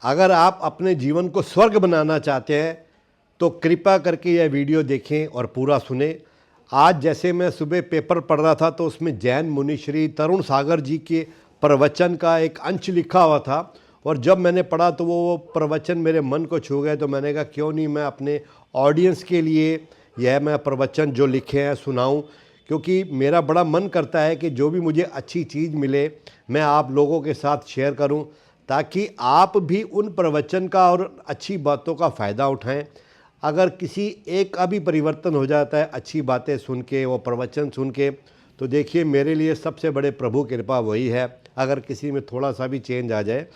अगर आप अपने जीवन को स्वर्ग बनाना चाहते हैं तो कृपया करके यह वीडियो देखें और पूरा सुने। आज जैसे मैं सुबह पेपर पढ़ रहा था तो उसमें जैन मुनि श्री तरुण सागर जी के प्रवचन का एक अंश लिखा हुआ था, और जब मैंने पढ़ा तो वो प्रवचन मेरे मन को छू गए। तो मैंने कहा क्यों नहीं मैं अपने ऑडियंस के लिए यह मैं प्रवचन जो लिखे हैं सुनाऊं, क्योंकि मेरा बड़ा मन करता है कि जो भी मुझे अच्छी चीज़ मिले मैं आप लोगों के साथ शेयर करूं, ताकि आप भी उन प्रवचन का और अच्छी बातों का फ़ायदा उठाएं। अगर किसी एक का भी परिवर्तन हो जाता है अच्छी बातें सुन के, वो प्रवचन सुन के, तो देखिए मेरे लिए सबसे बड़े प्रभु कृपा वही है। अगर किसी में थोड़ा सा भी चेंज आ जाए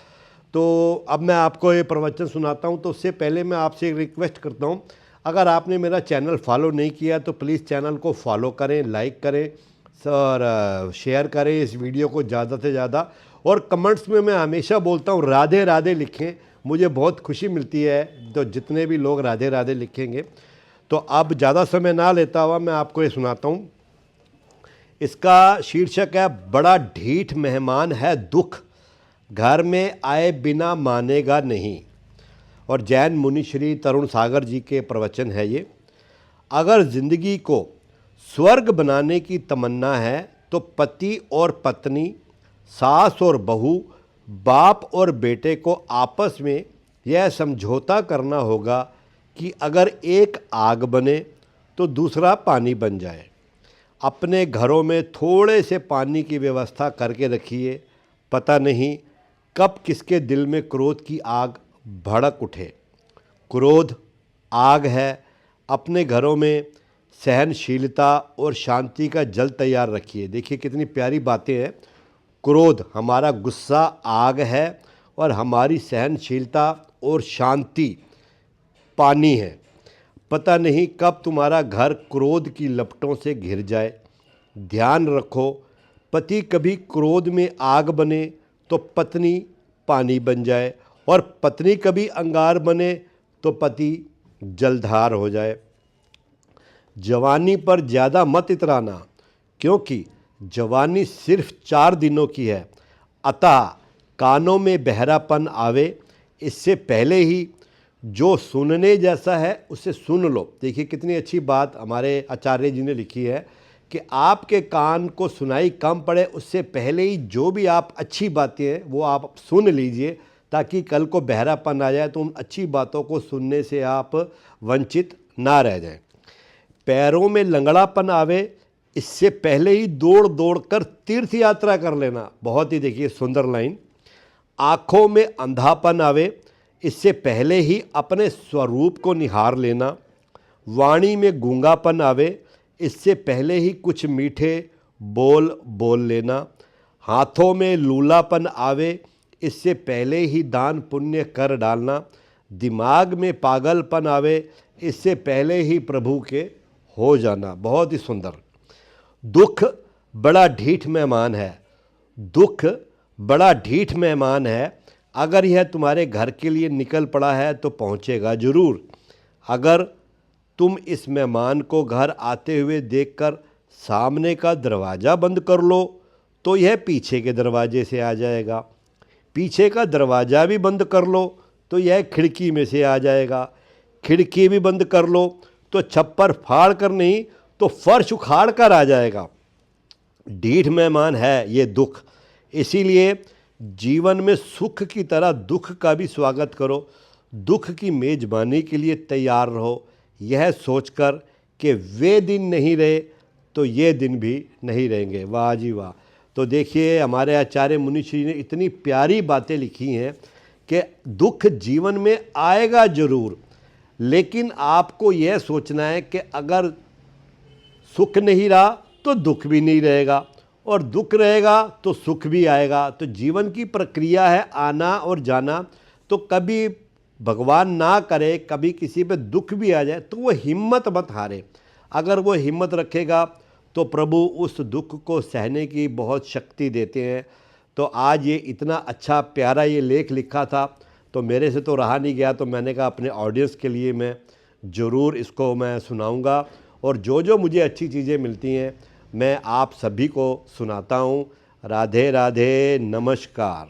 तो अब मैं आपको ये प्रवचन सुनाता हूँ। तो उससे पहले मैं आपसे एक रिक्वेस्ट करता हूँ, अगर आपने मेरा चैनल फॉलो नहीं किया तो प्लीज़ चैनल को फॉलो करें, लाइक करें सर, शेयर करें इस वीडियो को ज़्यादा से ज़्यादा। और कमेंट्स में मैं हमेशा बोलता हूँ राधे राधे लिखें, मुझे बहुत खुशी मिलती है तो जितने भी लोग राधे राधे लिखेंगे। तो अब ज़्यादा समय ना लेता हुआ मैं आपको ये सुनाता हूँ। इसका शीर्षक है बड़ा ढीठ मेहमान है दुख, घर में आए बिना मानेगा नहीं। और जैन मुनि श्री तरुण सागर जी के प्रवचन है ये। अगर ज़िंदगी को स्वर्ग बनाने की तमन्ना है तो पति और पत्नी, सास और बहू, बाप और बेटे को आपस में यह समझौता करना होगा कि अगर एक आग बने तो दूसरा पानी बन जाए। अपने घरों में थोड़े से पानी की व्यवस्था करके रखिए, पता नहीं कब किसके दिल में क्रोध की आग भड़क उठे। क्रोध आग है, अपने घरों में सहनशीलता और शांति का जल तैयार रखिए। देखिए कितनी प्यारी बातें हैं। क्रोध हमारा गुस्सा आग है और हमारी सहनशीलता और शांति पानी है। पता नहीं कब तुम्हारा घर क्रोध की लपटों से घिर जाए। ध्यान रखो, पति कभी क्रोध में आग बने तो पत्नी पानी बन जाए, और पत्नी कभी अंगार बने तो पति जलधार हो जाए। जवानी पर ज़्यादा मत इतराना, क्योंकि जवानी सिर्फ 4 दिनों की है। अतः कानों में बहरापन आवे इससे पहले ही जो सुनने जैसा है उसे सुन लो। देखिए कितनी अच्छी बात हमारे आचार्य जी ने लिखी है कि आपके कान को सुनाई कम पड़े उससे पहले ही जो भी आप अच्छी बातें हैं वो आप सुन लीजिए, ताकि कल को बहरापन आ जाए तो उन अच्छी बातों को सुनने से आप वंचित ना रह जाएं। पैरों में लंगड़ापन आवे इससे पहले ही दौड़ दौड़ कर तीर्थ यात्रा कर लेना। बहुत ही देखिए सुंदर लाइन। आँखों में अंधापन आवे इससे पहले ही अपने स्वरूप को निहार लेना। वाणी में गूंगापन आवे इससे पहले ही कुछ मीठे बोल बोल लेना। हाथों में लूलापन आवे इससे पहले ही दान पुण्य कर डालना। दिमाग में पागलपन आवे इससे पहले ही प्रभु के हो जाना। बहुत ही सुंदर। दुख बड़ा ढीठ मेहमान है, दुख बड़ा ढीठ मेहमान है। अगर यह तुम्हारे घर के लिए निकल पड़ा है तो पहुंचेगा जरूर। अगर तुम इस मेहमान को घर आते हुए देखकर सामने का दरवाज़ा बंद कर लो तो यह पीछे के दरवाजे से आ जाएगा। पीछे का दरवाज़ा भी बंद कर लो तो यह खिड़की में से आ जाएगा। खिड़की भी बंद कर लो तो छप्पर फाड़ कर नहीं तो फर्श उखाड़ कर आ जाएगा। ढीठ मेहमान है ये दुख। इसीलिए जीवन में सुख की तरह दुख का भी स्वागत करो। दुख की मेज़बानी के लिए तैयार रहो, यह सोचकर कि वे दिन नहीं रहे तो ये दिन भी नहीं रहेंगे। वाह जी वाह। तो देखिए हमारे आचार्य मुनि श्री ने इतनी प्यारी बातें लिखी हैं कि दुख जीवन में आएगा ज़रूर, लेकिन आपको यह सोचना है कि अगर सुख नहीं रहा तो दुख भी नहीं रहेगा, और दुख रहेगा तो सुख भी आएगा। तो जीवन की प्रक्रिया है आना और जाना। तो कभी भगवान ना करे कभी किसी पे दुख भी आ जाए तो वो हिम्मत मत हारे। अगर वो हिम्मत रखेगा तो प्रभु उस दुख को सहने की बहुत शक्ति देते हैं। तो आज ये इतना अच्छा प्यारा ये लेख लिखा था तो मेरे से तो रहा नहीं गया, तो मैंने कहा अपने ऑडियंस के लिए मैं ज़रूर इसको मैं सुनाऊंगा। और जो जो मुझे अच्छी चीज़ें मिलती हैं मैं आप सभी को सुनाता हूँ। राधे राधे, नमस्कार।